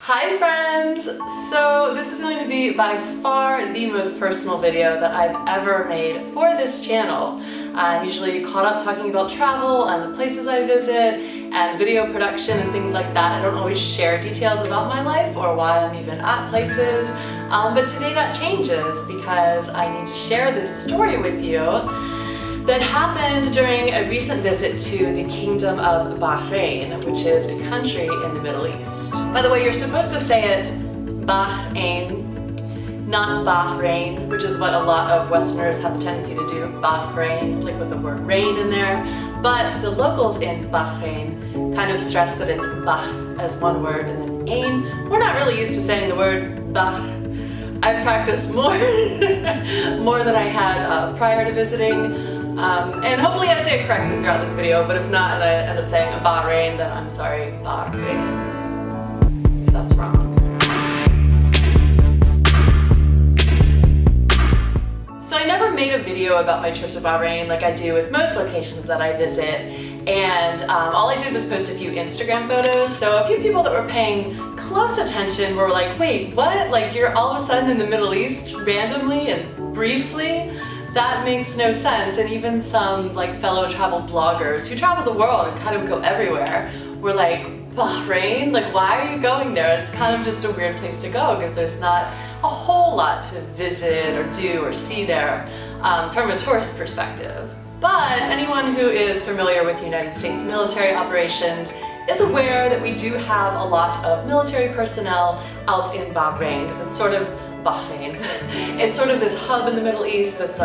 Hi friends! So this is going to be by far the most personal video that I've ever made for this channel. I'm usually caught up talking about travel and the places I visit and video production and things like that. I don't always share details about my life or why I'm even at places, but today that changes because I need to share this story with you that happened during a recent visit to the Kingdom of Bahrain, which is a country in the Middle East. By the way, you're supposed to say it Bahrain, not Bahrain, which is what a lot of Westerners have the tendency to do, Bahrain, like with the word rain in there. But the locals in Bahrain kind of stress that it's Bah as one word and then Ain. We're not really used to saying the word Bah. I've practiced more, more than I had prior to visiting. And hopefully I say it correctly throughout this video, but if not and I end up saying Bahrain, then I'm sorry, Bahrain, if that's wrong. So I never made a video about my trip to Bahrain like I do with most locations that I visit, and all I did was post a few Instagram photos, so a few people that were paying close attention were like, wait, what? Like you're all of a sudden in the Middle East randomly and briefly? That makes no sense. And even some like fellow travel bloggers who travel the world and kind of go everywhere were like, Bahrain? Like why are you going there? It's kind of just a weird place to go because there's not a whole lot to visit or do or see there from a tourist perspective. But anyone who is familiar with United States military operations is aware that we do have a lot of military personnel out in Bahrain because it's sort of Bahrain. It's sort of this hub in the Middle East that's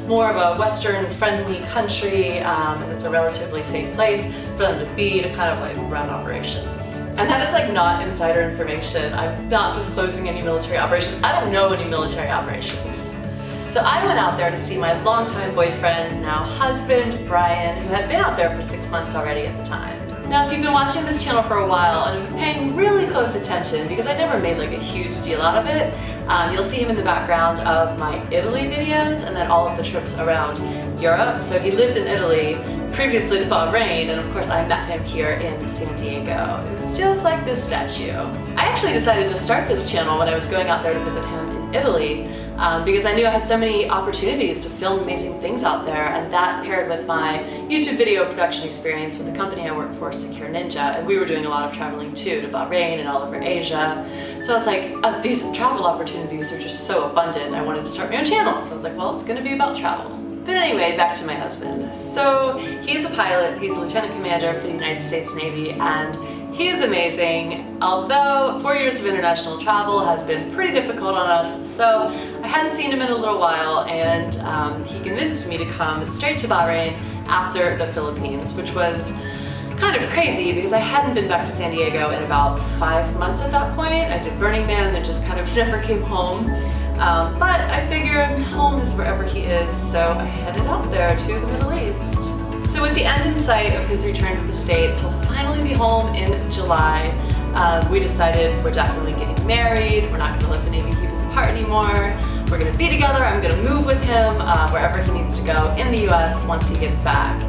more of a Western-friendly country, and it's a relatively safe place for them to be, to kind of like run operations. And that is like not insider information. I'm not disclosing any military operations. I don't know any military operations. So I went out there to see my longtime boyfriend, now husband, Brian, who had been out there for 6 months already at the time. Now, if you've been watching this channel for a while and have been paying really close attention, because I never made like a huge deal out of it, you'll see him in the background of my Italy videos and then all of the trips around Europe. So he lived in Italy previously to Bahrain, and of course I met him here in San Diego. It was just like this statue. I actually decided to start this channel when I was going out there to visit him in Italy, because I knew I had so many opportunities to film amazing things out there, and that paired with my YouTube video production experience with the company I work for, Secure Ninja, and we were doing a lot of traveling too, to Bahrain and all over Asia. So I was like, these travel opportunities are just so abundant, I wanted to start my own channel. So I was like, well, it's gonna be about travel. But anyway, back to my husband. So he's a pilot, he's a lieutenant commander for the United States Navy, and he is amazing, although 4 years of international travel has been pretty difficult on us, so I hadn't seen him in a little while, and he convinced me to come straight to Bahrain after the Philippines, which was kind of crazy because I hadn't been back to San Diego in about 5 months at that point. I did Burning Man and then just kind of never came home. But I figured home is wherever he is, so I headed out there to the Middle East. So with the end in sight of his return to the States, he'll finally be home in July. We decided we're definitely getting married, we're not gonna let the Navy keep us apart anymore, we're gonna be together, I'm gonna move with him wherever he needs to go in the US once he gets back.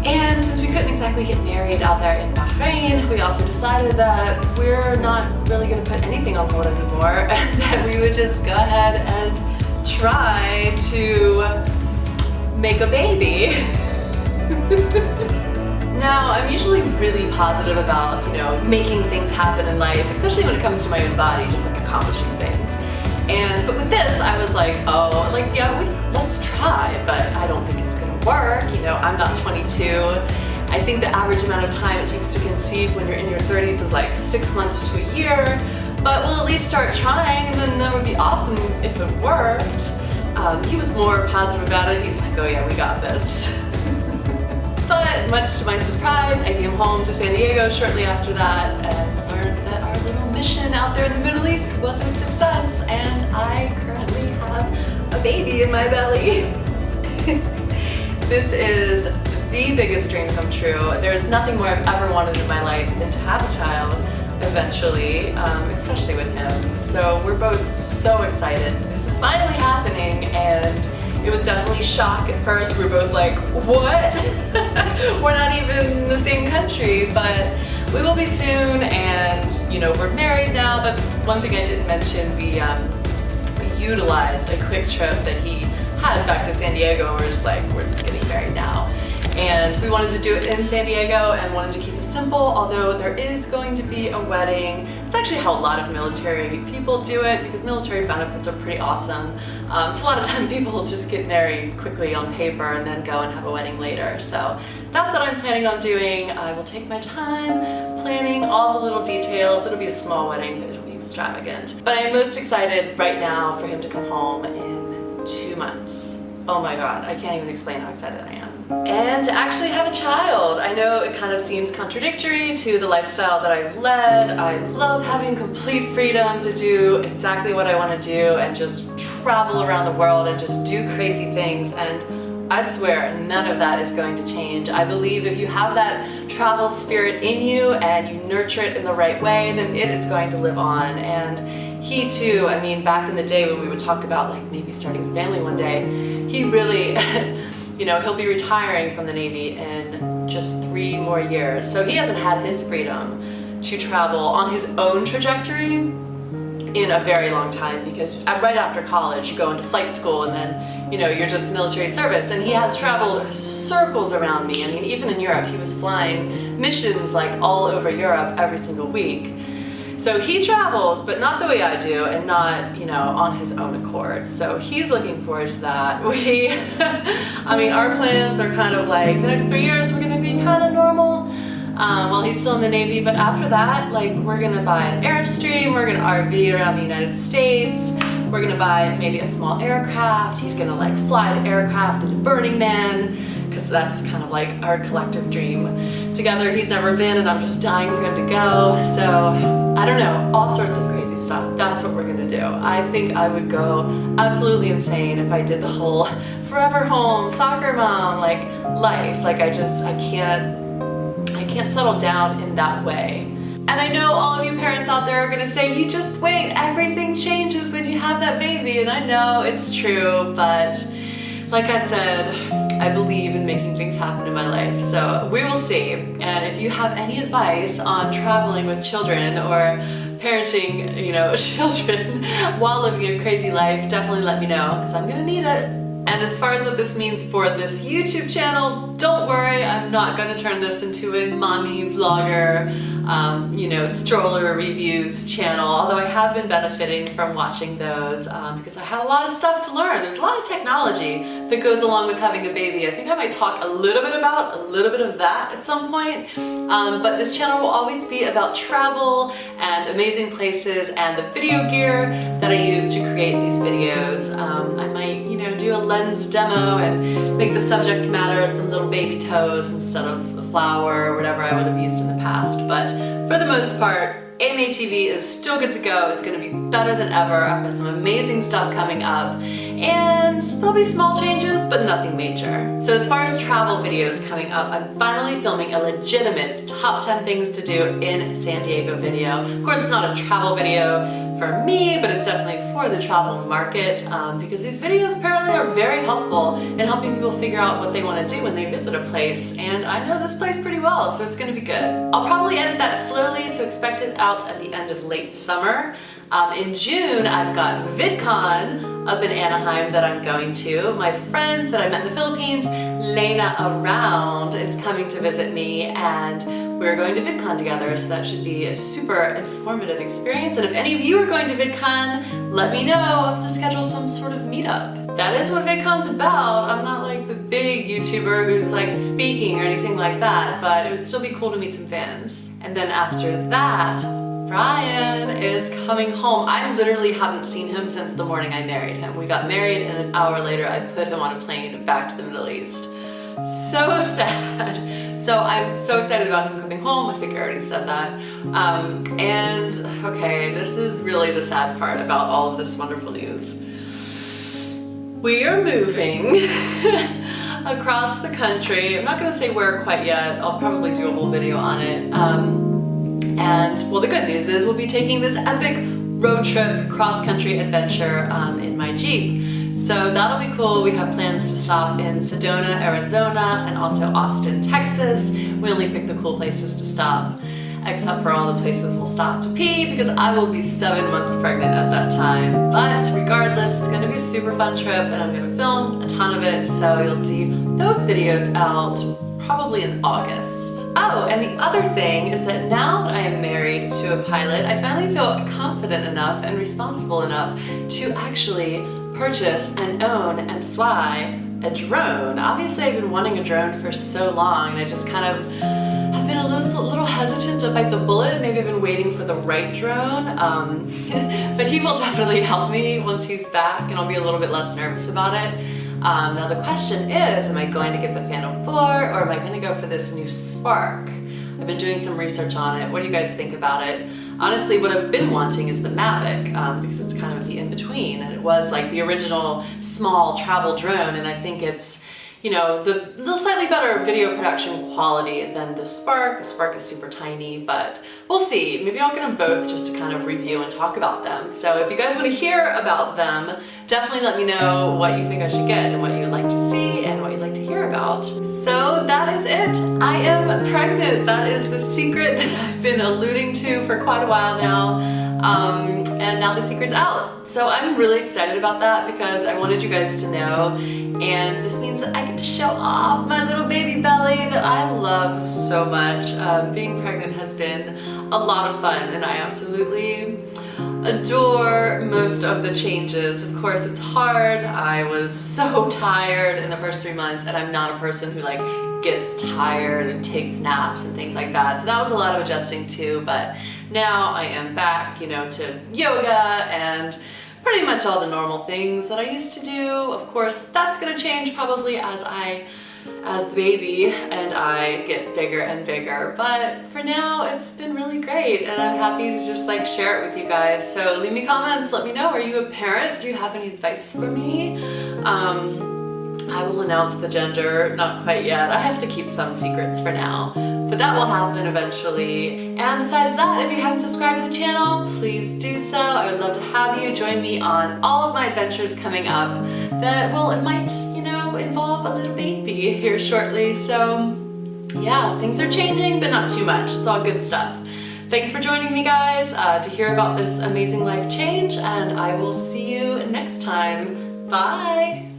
And since we couldn't exactly get married out there in Bahrain, we also decided that we're not really gonna put anything on hold anymore, and that we would just go ahead and try to make a baby. Now, I'm usually really positive about, making things happen in life, especially when it comes to my own body, just like accomplishing things. But with this, I was like, let's try, but I don't think it's gonna work. I'm not 22. I think the average amount of time it takes to conceive when you're in your 30s is like 6 months to a year, but we'll at least start trying, and then that would be awesome if it worked. He was more positive about it. He's like, oh yeah, we got this. But much to my surprise, I came home to San Diego shortly after that and learned that our little mission out there in the Middle East was a success, and I currently have a baby in my belly. This is the biggest dream come true. There's nothing more I've ever wanted in my life than to have a child eventually, especially with him. So we're both so excited. This is finally happening, and it was definitely shock at first. We were both like, what? We're not even in the same country, but we will be soon, and you know, we're married now. That's one thing I didn't mention. We utilized a quick trip that he had back to San Diego, and we're just getting married now. And we wanted to do it in San Diego and wanted to keep it simple, although there is going to be a wedding. It's actually how a lot of military people do it, because military benefits are pretty awesome. So a lot of time people will just get married quickly on paper and then go and have a wedding later. So that's what I'm planning on doing. I will take my time planning all the little details. It'll be a small wedding, but it'll be extravagant. But I am most excited right now for him to come home in 2 months. Oh my God, I can't even explain how excited I am. And to actually have a child. I know it kind of seems contradictory to the lifestyle that I've led. I love having complete freedom to do exactly what I want to do and just travel around the world and just do crazy things. And I swear none of that is going to change. I believe if you have that travel spirit in you and you nurture it in the right way, then it is going to live on. And he too, I mean, back in the day when we would talk about like maybe starting a family one day, he really, you know, he'll be retiring from the Navy in just 3 more years. So he hasn't had his freedom to travel on his own trajectory in a very long time, because right after college you go into flight school and then, you know, you're just military service. And he has traveled circles around me. I mean, even in Europe, he was flying missions like all over Europe every single week. So he travels, but not the way I do, and not, you know, on his own accord. So he's looking forward to that. I mean, our plans are kind of like the next 3 years we're gonna be kind of normal while he's still in the Navy. But after that, like, we're gonna buy an Airstream, we're gonna RV around the United States, we're gonna buy maybe a small aircraft. He's gonna like fly the aircraft into Burning Man, because that's kind of like our collective dream together. He's never been, and I'm just dying for him to go. So I don't know, all sorts of crazy stuff. That's what we're gonna do. I think I would go absolutely insane if I did the whole forever home, soccer mom, like life. Like I can't settle down in that way. And I know all of you parents out there are gonna say, you just wait, everything changes when you have that baby. And I know it's true, but like I said, I believe in making things happen in my life, so we will see. And if you have any advice on traveling with children or parenting, you know, children while living a crazy life, definitely let me know, because I'm gonna need it. And as far as what this means for this YouTube channel, don't worry, I'm not gonna turn this into a mommy vlogger, you know, stroller reviews channel, although I have been benefiting from watching those because I have a lot of stuff to learn. There's a lot of technology that goes along with having a baby. I think I might talk a little bit about a little bit of that at some point, but this channel will always be about travel and amazing places and the video gear that I use to create these videos. I might, you know, do a lens demo and make the subject matter some little baby toes instead of the flower or whatever I would have used in the past. But for the most part, AMaeTV is still good to go. It's going to be better than ever. I've got some amazing stuff coming up, and there'll be small changes, but nothing major. So as far as travel videos coming up, I'm finally filming a legitimate top 10 things to do in San Diego video. Of course, it's not a travel video for me, but it's definitely for the travel market, because these videos apparently are very helpful in helping people figure out what they want to do when they visit a place, and I know this place pretty well, so it's going to be good. I'll probably edit that slowly, so expect it out at the end of late summer. In June, I've got VidCon up in Anaheim that I'm going to. My friend that I met in the Philippines, Lena Around, is coming to visit me, and we're going to VidCon together, so that should be a super informative experience. And if any of you are going to VidCon, let me know. I'll have to schedule some sort of meetup. That is what VidCon's about. I'm not like the big YouTuber who's like speaking or anything like that, but it would still be cool to meet some fans. And then after that, Brian is coming home. I literally haven't seen him since the morning I married him. We got married, and an hour later I put him on a plane back to the Middle East. So sad. So I'm so excited about him coming home. I think I already said that. And okay, this is really the sad part about all of this wonderful news. We are moving across the country. I'm not gonna say where quite yet. I'll probably do a whole video on it. And well, the good news is we'll be taking this epic road trip cross-country adventure in my Jeep. So that'll be cool. We have plans to stop in Sedona, Arizona, and also Austin, Texas. We only picked the cool places to stop. except for all the places we'll stop to pee because I will be 7 months pregnant at that time. But regardless, it's gonna be a super fun trip and I'm gonna film a ton of it, so you'll see those videos out probably in August. Oh, and the other thing is that now that I am married to a pilot, I finally feel confident enough and responsible enough to actually purchase and own and fly a drone. Obviously, I've been wanting a drone for so long and I just kind of have been a little hesitant to bite the bullet. Maybe I've been waiting for the right drone, but he will definitely help me once he's back and I'll be a little bit less nervous about it. Now the question is, am I going to get the Phantom 4 or am I going to go for this new Spark? I've been doing some research on it. What do you guys think about it? Honestly, what I've been wanting is the Mavic because it's kind of the in-between, and it was like the original small travel drone, and I think it's, you know, the little slightly better video production quality than the Spark. The Spark is super tiny, but we'll see. Maybe I'll get them both just to kind of review and talk about them. So if you guys want to hear about them, definitely let me know what you think I should get and what you'd like to see and what you'd like to hear about. So that is it. I am pregnant. That is the secret that I've been alluding to for quite a while now. And now the secret's out. So I'm really excited about that because I wanted you guys to know, and this means that I get to show off my little baby belly that I love so much. Being pregnant has been a lot of fun and I absolutely adore most of the changes. Of course, it's hard. I was so tired in the first 3 months and I'm not a person who like gets tired and takes naps and things like that. So that was a lot of adjusting too, but now I am back, you know, to yoga and pretty much all the normal things that I used to do. Of course, that's gonna change probably as the baby and I get bigger and bigger. But for now, it's been really great and I'm happy to just like share it with you guys. So leave me comments, let me know, are you a parent? Do you have any advice for me? I will announce the gender, not quite yet. I have to keep some secrets for now, but that will happen eventually. And besides that, if you haven't subscribed to the channel, please do so. I would love to have you join me on all of my adventures coming up that might, you know, involve a little baby here shortly. So yeah, things are changing, but not too much. It's all good stuff. Thanks for joining me, guys, to hear about this amazing life change, and I will see you next time. Bye!